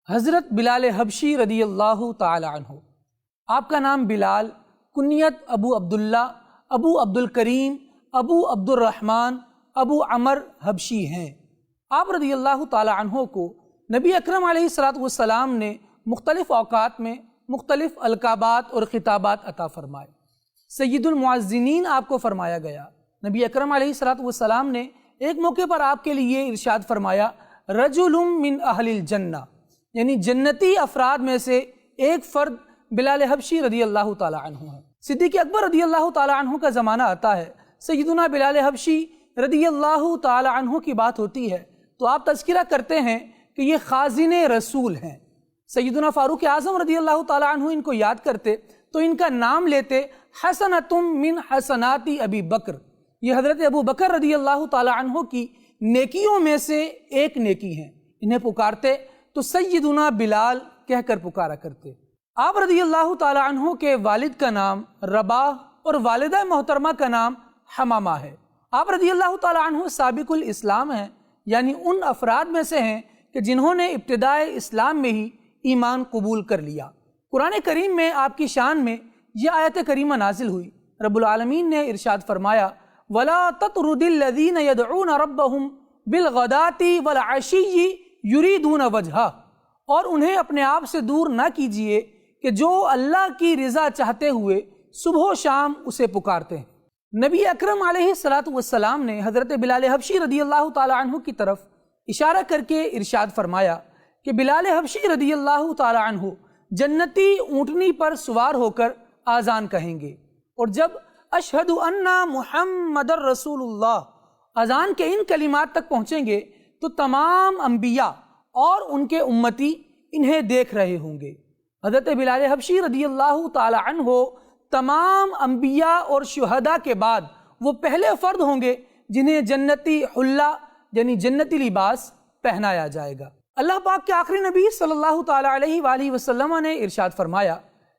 حضرت بلال حبشی رضی اللہ تعالی عنہ، آپ کا نام بلال، کنیت ابو عبداللہ، ابو عبد الکریم، ابو عبد الرحمن، ابو عمر حبشی ہیں۔ آپ رضی اللہ تعالی عنہ کو نبی اکرم علیہ السلام نے مختلف اوقات میں مختلف القابات اور خطابات عطا فرمائے۔ سید المعزنین آپ کو فرمایا گیا۔ نبی اکرم علیہ السلام نے ایک موقع پر آپ کے لیے ارشاد فرمایا، رجل من اہل الجنہ، یعنی جنتی افراد میں سے ایک فرد بلال حبشی رضی اللہ تعالی عنہ ہے۔ صدیق اکبر رضی اللہ تعالی عنہ کا زمانہ آتا ہے، سیدنا بلال حبشی رضی اللہ تعالی عنہ کی بات ہوتی ہے تو آپ تذکرہ کرتے ہیں کہ یہ خازن رسول ہیں۔ سیدنا فاروق اعظم رضی اللہ تعالی عنہ ان کو یاد کرتے تو ان کا نام لیتے حسنۃ من حسنات ابی بکر، یہ حضرت ابو بکر رضی اللہ تعالی عنہ کی نیکیوں میں سے ایک نیکی ہیں۔ انہیں پکارتے تو سیدنا بلال کہہ کر پکارا کرتے۔ آپ رضی اللہ تعالی عنہ کے والد کا نام رباح اور والدہ محترمہ کا نام حمامہ ہے۔ آپ رضی اللہ تعالی عنہ سابق الاسلام ہیں، یعنی ان افراد میں سے ہیں کہ جنہوں نے ابتدائے اسلام میں ہی ایمان قبول کر لیا۔ قرآن کریم میں آپ کی شان میں یہ آیت کریمہ نازل ہوئی۔ رب العالمین نے ارشاد فرمایا، وَلَا تَطْرُدِ الَّذِينَ يَدْعُونَ رَبَّهُمْ بِالْغَدَاةِ وَالْعَشِيِّ يُرِيدُونَ وَجْهَهُ، اور انہیں اپنے آپ سے دور نہ کیجئے کہ جو اللہ کی رضا چاہتے ہوئے صبح و شام اسے پکارتے ہیں۔ نبی اکرم علیہ السلام نے حضرت بلال حبشی رضی اللہ تعالی عنہ کی طرف اشارہ کر کے ارشاد فرمایا کہ بلال حبشی رضی اللہ تعالی عنہ جنتی اونٹنی پر سوار ہو کر آذان کہیں گے، اور جب اشہد ان محمد رسول اللہ اذان کے ان کلمات تک پہنچیں گے تو تمام انبیاء اور ان کے امتی انہیں دیکھ رہے ہوں گے۔ حضرت بلال حبشی رضی اللہ تعالی عنہ تمام انبیاء اور شہداء کے بعد وہ پہلے فرد ہوں گے جنہیں جنتی حلہ یعنی جنتی لباس پہنایا جائے گا۔ اللہ پاک کے آخری نبی صلی اللہ تعالی علیہ وآلہ وسلم نے ارشاد فرمایا،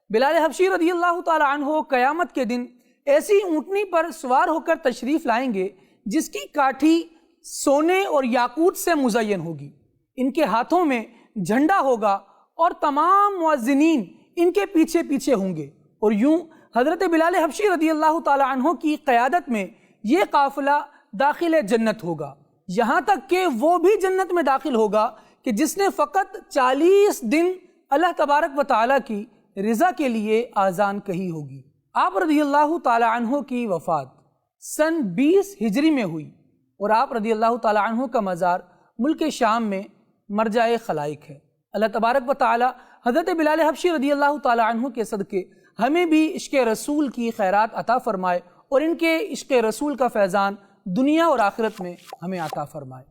بلال حبشی رضی اللہ تعالی عنہ قیامت کے دن ایسی اونٹنی پر سوار ہو کر تشریف لائیں گے جس کی کاٹھی سونے اور یاقوت سے مزین ہوگی، ان کے ہاتھوں میں جھنڈا ہوگا اور تمام مؤذنین ان کے پیچھے پیچھے ہوں گے، اور یوں حضرت بلال حبشی رضی اللہ تعالی عنہ کی قیادت میں یہ قافلہ داخل جنت ہوگا، یہاں تک کہ وہ بھی جنت میں داخل ہوگا کہ جس نے فقط 40 دن اللہ تبارک و تعالی کی رضا کے لیے آذان کہی ہوگی۔ آپ رضی اللہ تعالی عنہ کی وفات سن 20 ہجری میں ہوئی، اور آپ رضی اللہ تعالی عنہ کا مزار ملک شام میں مرجع خلائق ہے۔ اللہ تبارک و تعالی حضرت بلال حبشی رضی اللہ تعالی عنہ کے صدقے ہمیں بھی عشق رسول کی خیرات عطا فرمائے، اور ان کے عشق رسول کا فیضان دنیا اور آخرت میں ہمیں عطا فرمائے۔